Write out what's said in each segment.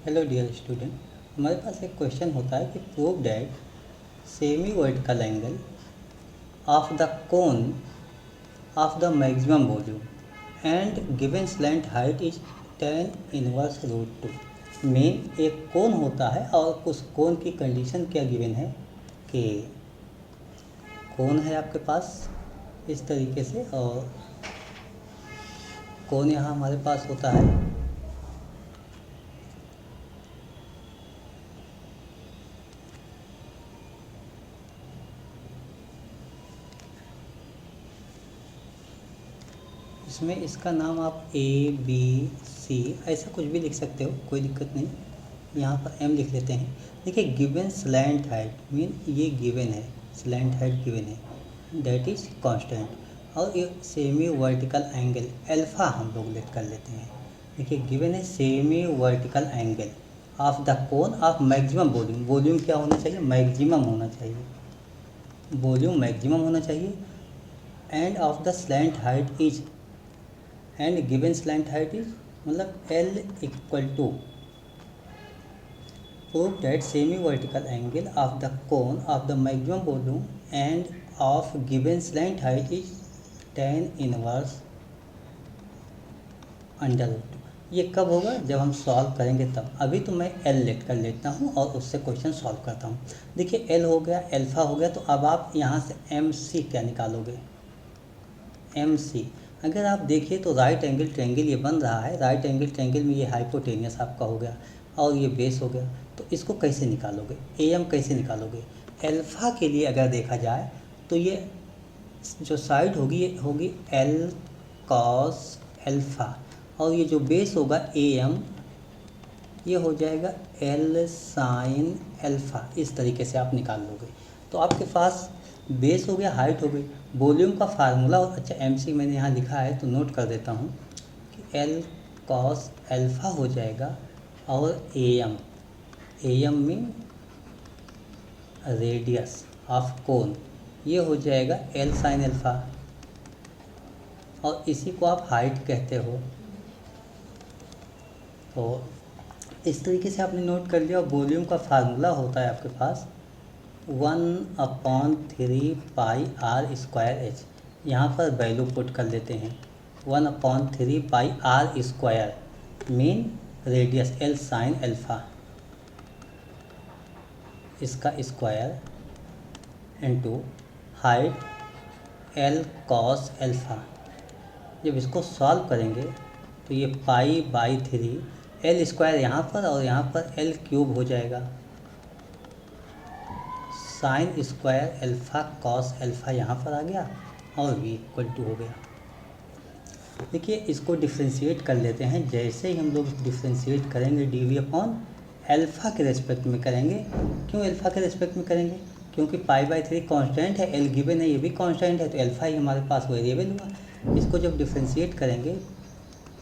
Hello dear student, हमारे पास एक question होता है कि prove that semi vertical angle of the cone of the maximum volume and given slant height is 10 inverse root 2। मेन एक cone होता है और उस कोन की कंडीशन क्या गिवन है कि कोन है आपके पास इस तरीके से, और कोन यहाँ हमारे पास होता है इसमें, इसका नाम आप ABC ऐसा कुछ भी लिख सकते हो, कोई दिक्कत नहीं। यहाँ पर M लिख लेते हैं। देखिए गिवन स्लैंट हाइट मीन ये गिवन है, स्लैंट हाइट गिवन है, दैट इज कांस्टेंट, और ये सेमी वर्टिकल एंगल अल्फ़ा हम लोग लेट कर लेते हैं। देखिए गिवन है semi vertical angle of the cone of maximum volume. Volume क्या होना चाहिए? मैक्सिमम होना चाहिए, वॉल्यूम मैक्सिमम होना चाहिए। And of the slant height is, and given slant height is मतलब L equal to, prove that semi vertical angle of the cone of the maximum volume and of given slant height is 10 inverse under root. ये कब होगा? जब हम solve करेंगे तब। अभी तो मैं L लेट कर लेता हूँ और उससे क्वेश्चन सॉल्व करता हूँ। देखिए L हो गया, अल्फ़ा हो गया, तो अब आप यहाँ से MC क्या निकालोगे? MC अगर आप देखिए तो राइट एंगल ट्रायंगल ये बन रहा है, राइट एंगल ट्रायंगल में ये हाइपोटेनियस आपका हो गया और ये बेस हो गया, तो इसको कैसे निकालोगे? AM कैसे निकालोगे? अल्फ़ा के लिए अगर देखा जाए तो ये जो साइड होगी ये होगी L cos अल्फ़ा, और ये जो बेस होगा AM ये हो जाएगा L sin अल्फ़ा। इस तरीके से आप निकाल लोगे तो आपके पास बेस हो गया, हाइट हो गई, वॉल्यूम का फार्मूला। अच्छा MC मैंने यहाँ लिखा है तो नोट कर देता हूँ कि L cos अल्फ़ा हो जाएगा, और AM mean radius of cone, ये हो जाएगा L sin अल्फ़ा, और इसी को आप हाइट कहते हो। तो इस तरीके से आपने नोट कर लिया। वॉल्यूम का फार्मूला होता है आपके पास 1/3 पाई आर स्क्वायर एच। यहाँ पर वैल्यू पुट कर लेते हैं 1/3 pi r square mean radius L sine alpha, इसका square into height L cos alpha. जब इसको सॉल्व करेंगे तो ये पाई/3 L स्क्वायर यहाँ पर और यहाँ पर L क्यूब हो जाएगा, sign square alpha cos alpha यहाँ पर आ गया और V इक्वल टू हो गया। देखिए इसको डिफ्रेंशिएट कर लेते हैं। जैसे ही हम लोग डिफ्रेंशिएट करेंगे dV अपॉन अल्फ़ा के रेस्पेक्ट में करेंगे। क्यों अल्फ़ा के रेस्पेक्ट में करेंगे? क्योंकि पाई/3 कांस्टेंट है, L गिवन है, ये भी कांस्टेंट है, तो अल्फ़ा ही हमारे पास वेरिएबल हुआ। इसको जब डिफ्रेंशिएट करेंगे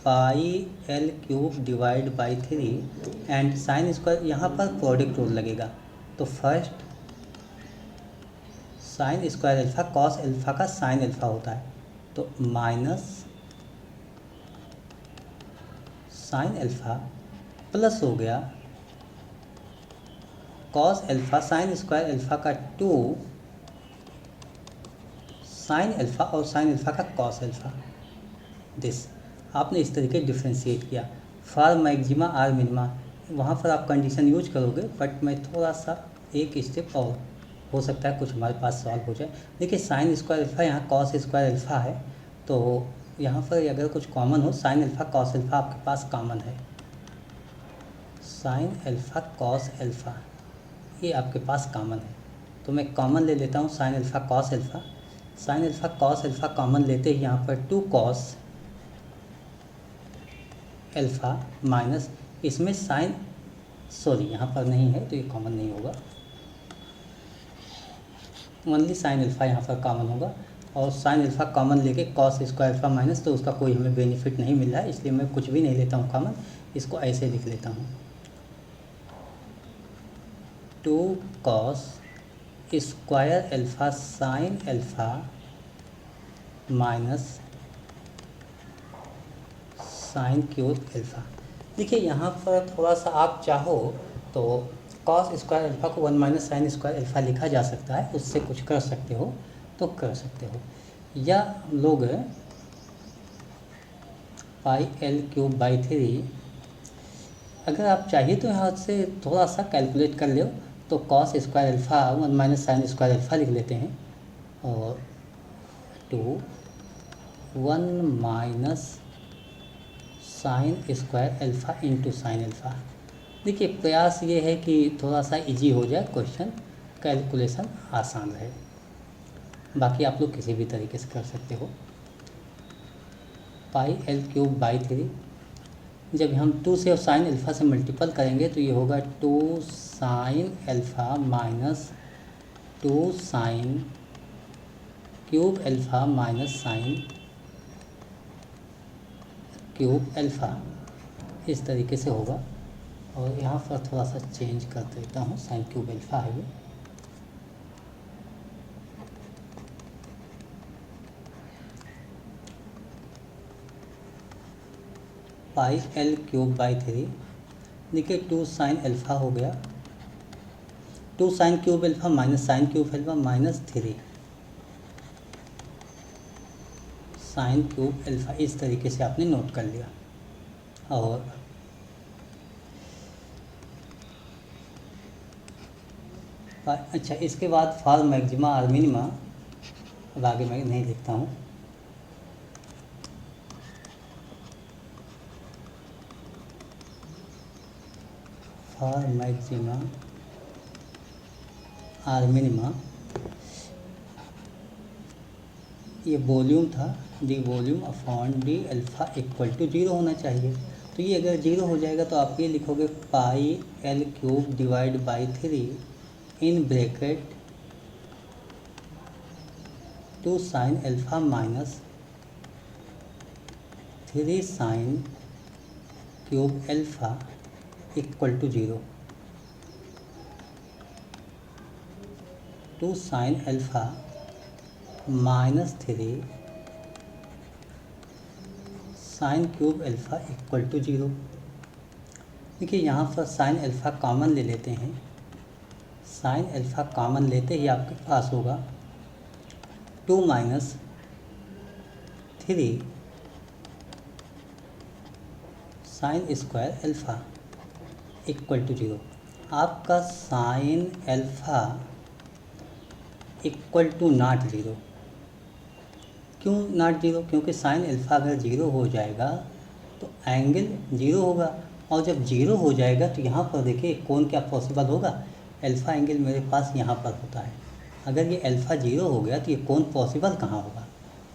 पाई L cube divide by 3 and sine square, यहाँ पर प्रोडक्ट रूल लगेगा, तो first sign square alpha cos alpha का साइन अल्फ़ा होता है, तो माइनस साइन अल्फ़ा प्लस हो गया cos alpha sine square alpha का 2 साइन अल्फ़ा और साइन अल्फ़ा का कॉस अल्फ़ा। दिस आपने इस तरीके डिफ्रेंशिएट किया। फॉर मैक्सिमा आर मिनिमा वहाँ पर आप कंडीशन यूज करोगे, बट मैं थोड़ा सा एक स्टेप और, हो सकता है कुछ हमारे पास सॉल्व हो जाए। देखिए साइन स्क्वायर अल्फ़ा यहाँ कॉस स्क्वायर अल्फ़ा है, तो यहाँ पर अगर कुछ कॉमन हो, साइन अल्फ़ा कॉस अल्फ़ा आपके पास कॉमन है, साइन अल्फ़ा कॉस अल्फ़ा ये आपके पास कॉमन है, तो मैं कॉमन ले लेता हूँ sine alpha cos alpha. Sine alpha cos alpha common लेते ही यहाँ पर 2 कॉस अल्फ़ा माइनस, इसमें साइन, सॉरी यहाँ पर नहीं है तो ये कॉमन नहीं होगा, ओनली साइन अल्फ़ा यहाँ पर कॉमन होगा, और साइन अल्फ़ा कॉमन लेके कॉस स्क्वायर अल्फ़ा माइनस, तो उसका कोई हमें बेनिफिट नहीं मिल रहा है, इसलिए मैं कुछ भी नहीं लेता हूँ कॉमन, इसको ऐसे लिख लेता हूँ 2 cos square alpha sine alpha minus sign cube alpha. देखिए यहाँ पर थोड़ा सा आप चाहो तो कॉस स्क्वायर अल्फ़ा को 1 माइनस साइन स्क्वायर अल्फ़ा लिखा जा सकता है, उससे कुछ कर सकते हो तो कर सकते हो। या हम लोग पाई एल क्यूब बाई 3, अगर आप चाहिए तो यहाँ से थोड़ा सा कैलकुलेट कर लो, तो cos square alpha 1 minus sign square alpha लिख लेते हैं, और 2 1 minus sign square alpha into sine alpha. देखिए प्रयास ये है कि थोड़ा सा इजी हो जाए क्वेश्चन, कैलकुलेशन आसान रहे। बाकी आप लोग किसी भी तरीके से कर सकते हो। पाई एल क्यूब बाई 3, जब हम 2 से और साइन अल्फ़ा से मल्टीपल करेंगे तो ये होगा 2 sine alpha minus 2 sign cube alpha minus sign cube alpha, इस तरीके से होगा। और यहाँ पर थोड़ा सा चेंज कर देता हूँ, साइन क्यूब अल्फ़ा है ये। पाई एल क्यूब बाई 3, देखिए 2 साइन अल्फ़ा हो गया, 2 sign cube alpha minus sign cube alpha minus 3 sine cube alpha, इस तरीके से आपने नोट कर लिया। और अच्छा, इसके बाद फॉर मैक्सिमा और मिनिमा, अब आगे मैं नहीं लिखता हूँ। फॉर मैक्सिमा और मिनिमा, ये वॉल्यूम था, D volume upon D alpha equal to 0 होना चाहिए। तो ये अगर 0 हो जाएगा तो आप ये लिखोगे pi L cube divide by 3 in bracket 2 sine alpha minus 3 sine cube alpha equal to 0। 2 sine alpha minus 3 sine cube alpha equal to 0। देखिए यहाँ पर साइन अल्फ़ा कॉमन ले लेते हैं, साइन अल्फ़ा कॉमन लेते ही आपके पास होगा 2 minus 3 sine square alpha equal to 0। आपका sine alpha equal to not 0। क्यों नॉट 0? क्योंकि साइन अल्फ़ा अगर 0 हो जाएगा तो एंगल 0 होगा, और जब 0 हो जाएगा तो यहाँ पर देखिए कोण क्या पॉसिबल होगा, अल्फ़ा एंगल मेरे पास यहाँ पर होता है। अगर ये अल्फ़ा 0 हो गया तो ये कोण पॉसिबल कहाँ होगा,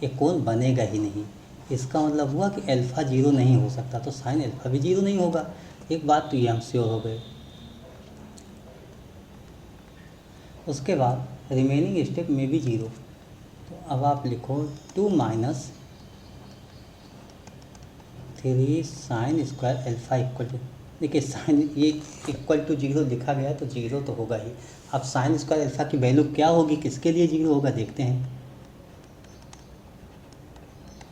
ये कोण बनेगा ही नहीं। इसका मतलब हुआ कि अल्फ़ा 0 नहीं हो सकता, तो साइन अल्फ़ा भी 0 नहीं होगा। एक बात तो ये हम श्योर हो गए। उसके बाद रिमेनिंग स्टेप में भी 0, तो अब आप लिखो 2 minus 3 sine square alpha equal to, देखिए साइन ये इक्वल टू 0 लिखा गया तो 0 तो होगा ही। अब साइन स्क्वायर अल्फ़ा की वैल्यू क्या होगी, किसके लिए 0 होगा देखते हैं।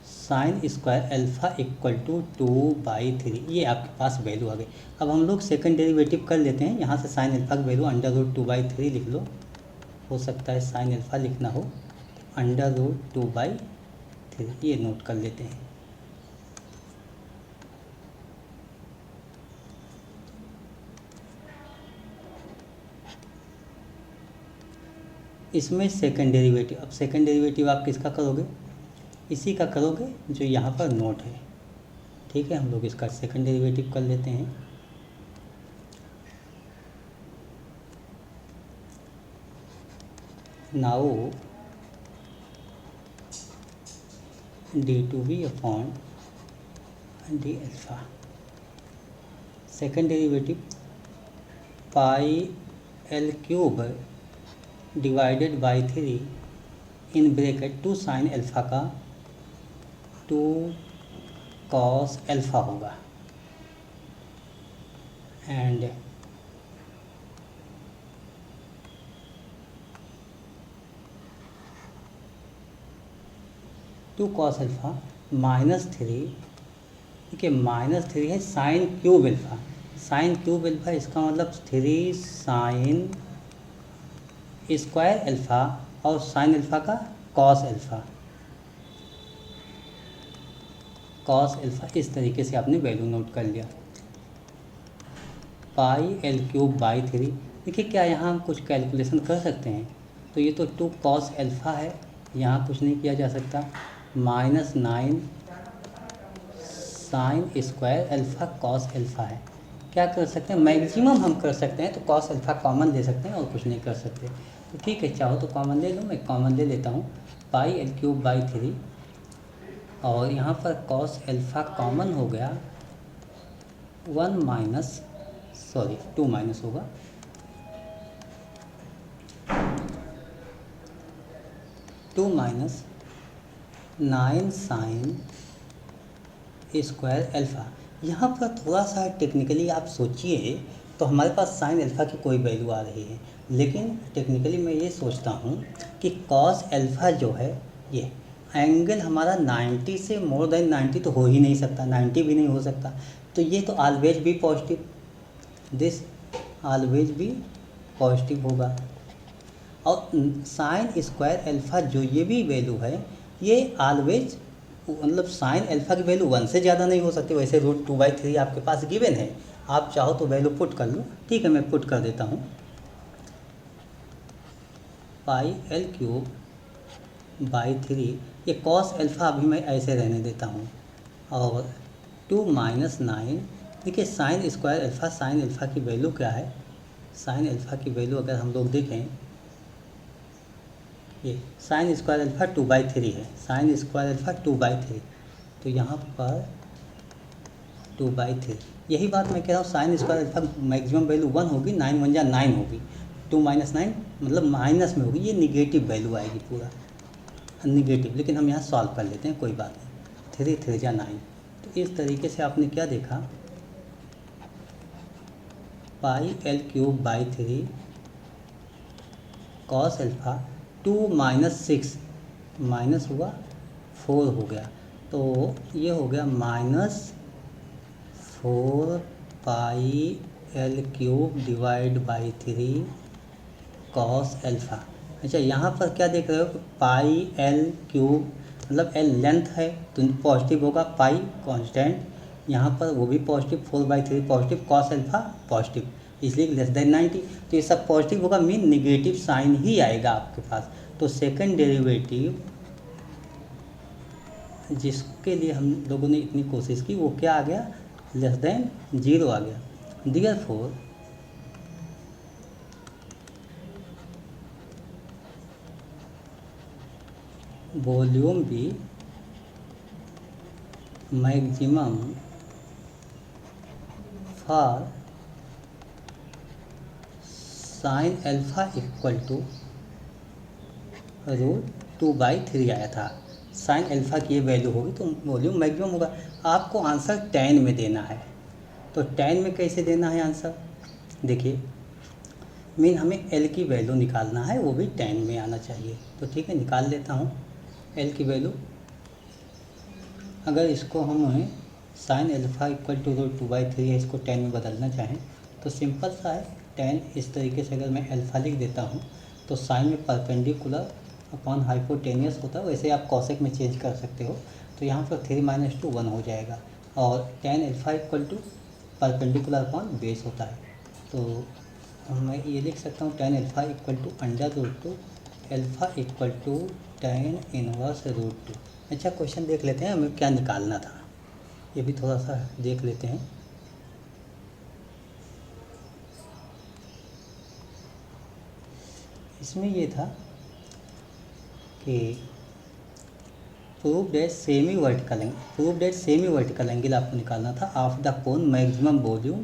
Sine square alpha equal to 2/3, ये आपके पास वैल्यू आ गई। अब हम लोग सेकंड डेरिवेटिव कर लेते हैं, यहाँ से साइन अल्फ़ा की वैल्यू √2/3 लिख लो। हो सकता है साइन अल्फ़ा लिखना हो, √2/3 ये नोट कर लेते हैं। इसमें सेकंड डेरिवेटिव, अब सेकंड डेरिवेटिव आप किसका करोगे, इसी का करोगे जो यहाँ पर नोट है। ठीक है, हम लोग इसका सेकंड डेरिवेटिव कर लेते हैं। Now d2b upon D alpha, second derivative pi L cube divided by 3 in bracket 2 sine alpha का 2 कॉस अल्फ़ा होगा, एंड 2 कॉस अल्फ़ा माइनस 3 देखिए -3 है sign cube alpha, sign cube alpha इसका मतलब 3 साइन स्क्वायर अल्फ़ा और sine alpha का cos alpha, cos alpha. इस तरीके से आपने वैल्यू नोट कर लिया। पाई एल क्यूब बाई 3। देखिए क्या यहाँ हम कुछ कैलकुलेशन कर सकते हैं? तो ये तो 2 कॉस अल्फ़ा है, यहाँ कुछ नहीं किया जा सकता। -9 sign square alpha cos alpha है। क्या कर सकते हैं? मैक्सिमम हम कर सकते हैं तो कॉस अल्फ़ा कॉमन ले सकते हैं और कुछ नहीं कर सकते। तो ठीक है, चाहो तो कॉमन ले लो, मैं कॉमन ले लेता हूँ। पाई एल क्यूब बाई 3 और यहाँ पर कॉस अल्फ़ा कॉमन हो गया 2 माइनस होगा 2 माइनस 9 साइन स्क्वायर अल्फ़ा। यहाँ पर थोड़ा सा टेक्निकली आप सोचिए तो हमारे पास साइन अल्फ़ा की कोई वैल्यू आ रही है, लेकिन टेक्निकली मैं ये सोचता हूँ कि कॉस अल्फ़ा जो है ये एंगल हमारा 90 से मोर देन 90 तो हो ही नहीं सकता, 90 भी नहीं हो सकता। तो ये तो ऑलवेज भी पॉजिटिव, दिस ऑलवेज भी पॉजिटिव होगा। और साइन स्क्वायर अल्फ़ा जो ये भी वैल्यू है ये ऑलवेज मतलब साइन अल्फ़ा की वैल्यू 1 से ज़्यादा नहीं हो सकती। वैसे √2/3 आपके पास गिवन है, आप चाहो तो वैल्यू पुट कर लो। ठीक है, मैं पुट कर देता हूँ। पाई एल क्यूब बाई 3, ये कॉस अल्फ़ा अभी मैं ऐसे रहने देता हूँ। और 2 माइनस 9, देखिए sign square alpha, sine alpha की वैल्यू क्या है? साइन अल्फ़ा की वैल्यू अगर हम लोग देखें, ये साइन स्क्वायर अल्फ़ा 2/3 है, साइन स्क्वायर अल्फ़ा 2/3। तो यहाँ पर 2/3, यही बात मैं कह रहा हूँ। Sign square alpha maximum value 1 होगी, 9 1 जा 9 होगी, 2 माइनस 9 मतलब माइनस में होगी, ये निगेटिव वैल्यू आएगी पूरा निगेटिव। लेकिन हम यहाँ सॉल्व कर लेते हैं, कोई बात नहीं। 3 3 जा 9। तो इस तरीके से आपने क्या देखा? पाई L cube by 3 cos alpha 2 minus 6 minus हुआ 4 हो गया, तो ये हो गया -4 पाई L cube divide by 3 cos alpha. अच्छा, यहाँ पर क्या देख रहे हो कि पाई एल क्यूब मतलब एल लेंथ है तो पॉजिटिव होगा, पाई कांस्टेंट, यहाँ पर वो भी positive, 4/3 positive, cos alpha positive, इसलिए लेस देन 90। तो ये सब पॉजिटिव होगा, मीन निगेटिव साइन ही आएगा आपके पास। तो सेकंड डेरिवेटिव जिसके लिए हम लोगों ने इतनी कोशिश की वो क्या आ गया? लेस देन 0 आ गया। देयरफॉर वॉल्यूम भी maximum for sine alpha equal to √2/3 आया था। साइन अल्फ़ा की ये वैल्यू होगी तो वॉल्यूम मैक्सिमम होगा। आपको आंसर 10 में देना है, तो 10 में कैसे देना है आंसर? देखिए, मीन हमें एल की वैल्यू निकालना है, वो भी 10 में आना चाहिए। तो ठीक है, निकाल लेता हूँ एल की वैल्यू। अगर इसको हम साइन अल्फ़ा इक्वल टू √2/3 है, इसको 10 में बदलना चाहें तो सिंपल सा है। 10 इस तरीके से अगर मैं अल्फ़ा लिख देता हूँ तो साइन में परपेंडिकुलर अपॉन हाइपोटेनियस होता है, वैसे आप कॉसेक में चेंज कर सकते हो। तो यहाँ पर 3 - 2 1 हो जाएगा, और tan alpha equal to perpendicular upon base होता है। तो मैं ये लिख सकता हूँ tan alpha equal to √2 alpha equal to tan inverse √2। अच्छा, क्वेश्चन देख लेते हैं हमें क्या निकालना था, ये भी थोड़ा सा देख लेते हैं। इसमें ये था कि prove that semi vertical angle आपको निकालना था of the cone maximum volume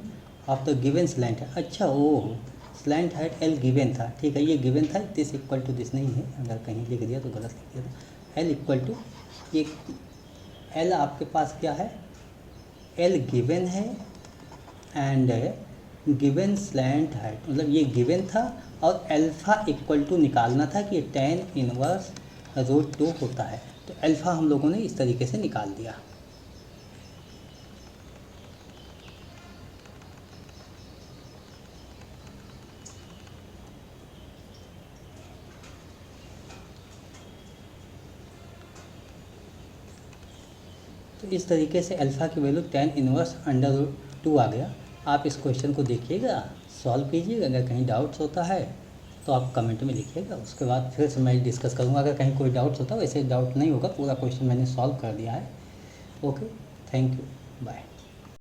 of the given slant है। अच्छा, ओह, स्लैंट हाइट एल गिवन था, ठीक है, ये गिवन था। दिस इक्वल टू दिस नहीं है, अगर कहीं लिख दिया तो गलत लिख दिया था। एल इक्वल टू, ये एल आपके पास क्या है? एल गिवन है एंड गिवन स्लैंट हाइट, मतलब ये गिवन था और अल्फ़ा इक्वल टू निकालना था कि tan इनवर्स √2 होता है। तो अल्फ़ा हम लोगों ने इस तरीके से निकाल दिया। तो इस तरीके से अल्फ़ा की वैल्यू tan इनवर्स √2 आ गया। आप इस क्वेश्चन को देखिएगा, सॉल्व कीजिएगा, अगर कहीं डाउट्स होता है तो आप कमेंट में लिखिएगा, उसके बाद फिर से मैं डिस्कस करूँगा। अगर कहीं कोई डाउट्स होता है, वैसे डाउट नहीं होगा, पूरा क्वेश्चन मैंने सॉल्व कर दिया है। Okay, thank you, bye.